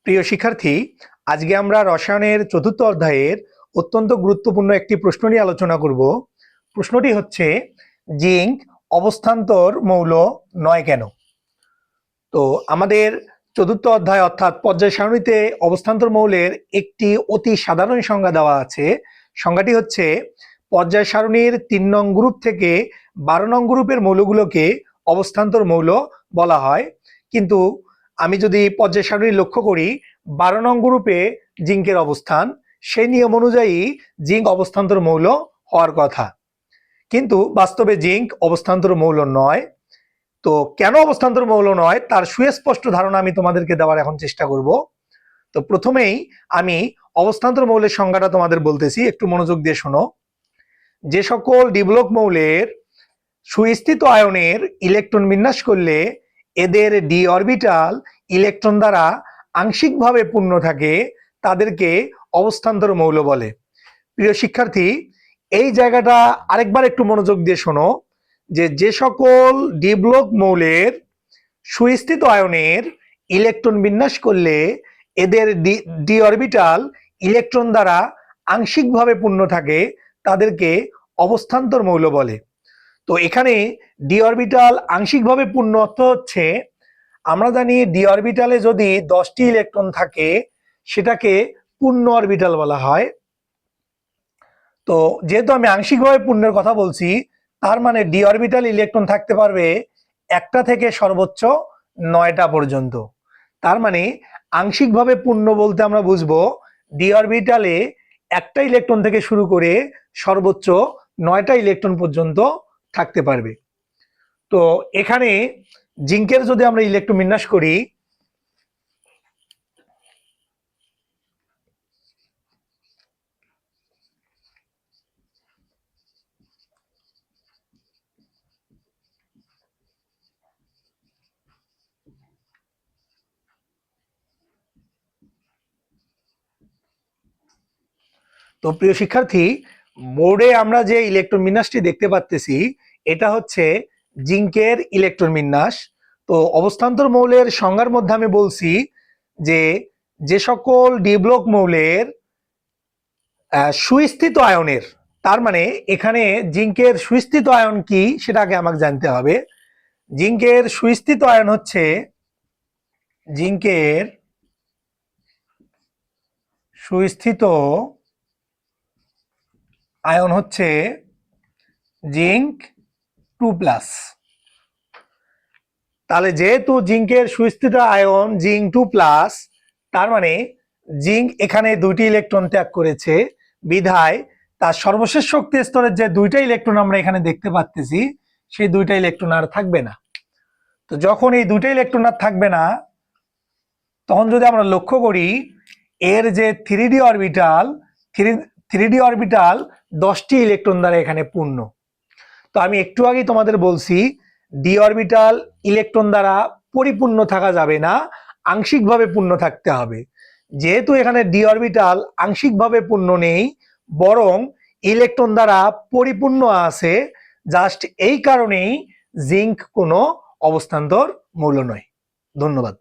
প্রিয় শিক্ষার্থী, আজকে আমরা রসায়নের চতুর্থ অধ্যায়ের অত্যন্ত গুরুত্বপূর্ণ একটি প্রশ্ন নিয়ে আলোচনা করব। প্রশ্নটি হচ্ছে, জিঙ্ক অবস্থান্তর মৌল নয় কেন? তো আমাদের চতুর্থ অধ্যায় অর্থাৎ পর্যায় সারণীতে অবস্থান্তর মৌলের একটি অতি সাধারণ সংজ্ঞা দেওয়া আছে। সংজ্ঞাটি হচ্ছে, পর্যায় সারণীর ৩ নং গ্রুপ থেকে ১২ নং গ্রুপের মৌলগুলোকে অবস্থান্তর মৌল বলা হয়। কিন্তু আমি যদি পর্যায় সারণী লক্ষ্য করি, ১২ নং গ্রুপে জিঙ্কের অবস্থান, সেই নিয়ম অনুযায়ী জিঙ্ক অবস্থান্তর মৌল হওয়ার কথা, কিন্তু বাস্তবে জিঙ্ক অবস্থান্তর মৌল নয়। তো কেন অবস্থান্তর মৌল নয় তার সুস্পষ্ট ধারণা আমি তোমাদেরকে দেওয়ার এখন চেষ্টা করব। তো প্রথমেই আমি অবস্থান্তর মৌলের সংজ্ঞাটা তোমাদের বলতেছি, একটু মনোযোগ দিয়ে শোনো। যে সকল ডিব্লক মৌলের সুস্থিত আয়নের ইলেকট্রন বিন্যাস করলে এদের ডি অরবিটাল ইলেকট্রন দ্বারা আংশিকভাবে পূর্ণ থাকে তাদেরকে অবস্থান্তর মৌল বলে। প্রিয় শিক্ষার্থী, এই জায়গাটা আরেকবার একটু মনোযোগ দিয়ে শোনো, যে সকল ডিব্লক মৌলের সুস্থিত আয়নের ইলেকট্রন বিন্যাস করলে এদের ডি অরবিটাল ইলেকট্রন দ্বারা আংশিকভাবে পূর্ণ থাকে তাদেরকে অবস্থান্তর মৌল বলে। তো এখানে ডি অরবিটাল আংশিকভাবে পূর্ণ অর্থ হচ্ছে, আমরা জানি ডি অরবিটালে যদি 10টি ইলেকট্রন থাকে সেটাকে পূর্ণ অরবিটাল বলা হয়। তো যেহেতু আমি আংশিকভাবে পূর্ণের কথা বলছি, তার মানে ডি অরবিটাল ইলেকট্রন থাকতে পারবে একটা থেকে সর্বোচ্চ 9টা পর্যন্ত। তার মানে আংশিকভাবে পূর্ণ বলতে আমরা বুঝবো ডি অরবিটালে একটা ইলেকট্রন থেকে শুরু করে সর্বোচ্চ 9টা ইলেকট্রন পর্যন্ত থাকতে পারবে। তো এখানে জিঙ্কের যদি আমরা ইলেকট্রন বিন্যাস করি, তো প্রিয় শিক্ষার্থী, বোর্ডে আমরা যে ইলেকট্রন বিন্যাসটি দেখতে পাচ্ছি এটা হচ্ছে জিঙ্কের ইলেকট্রন বিন্যাস। তো অবস্থান্তর মৌলের সংজ্ঞার মধ্যে আমি বলছি যে সকল ডিব্লক মৌলের সুস্থিত আয়নের, তার মানে এখানে জিঙ্কের সুস্থিত আয়ন কি সেটা আগে আমাকে জানতে হবে। জিঙ্কের সুস্থিত আয়ন হচ্ছে, জিঙ্কের সুস্থিত আয়ন হচ্ছে জিঙ্ক 2+। তাহলে যেহেতু জিঙ্কের সুস্থিত আয়ন জিঙ্ক 2+, তার মানে জিঙ্ক এখানে 2টি ইলেকট্রন ত্যাগ করেছে, বিধায় তার সর্বশেষ শক্তি স্তরের যে 2টা ইলেকট্রন আমরা এখানে দেখতে পাচ্ছি সেই 2টা ইলেকট্রন আর থাকবে না। তো যখন এই 2টা ইলেকট্রন আর থাকবে না, তখন যদি আমরা লক্ষ্য করি এর যে 3d অরবিটাল, 3d অরবিটাল 10টি ইলেকট্রন দ্বারা এখানে পূর্ণ। তো আমি একটু আগে তোমাদের বলছি ডি অরবিটাল ইলেকট্রন দ্বারা পরিপূর্ণ থাকা যাবে না, আংশিকভাবে পূর্ণ থাকতে হবে। যেহেতু এখানে ডি অরবিটাল আংশিকভাবে পূর্ণ নেই, বরং ইলেকট্রন দ্বারা পরিপূর্ণ আছে, জাস্ট এই কারণেই জিঙ্ক কোনো অবস্থান্তর মৌল নয়। ধন্যবাদ।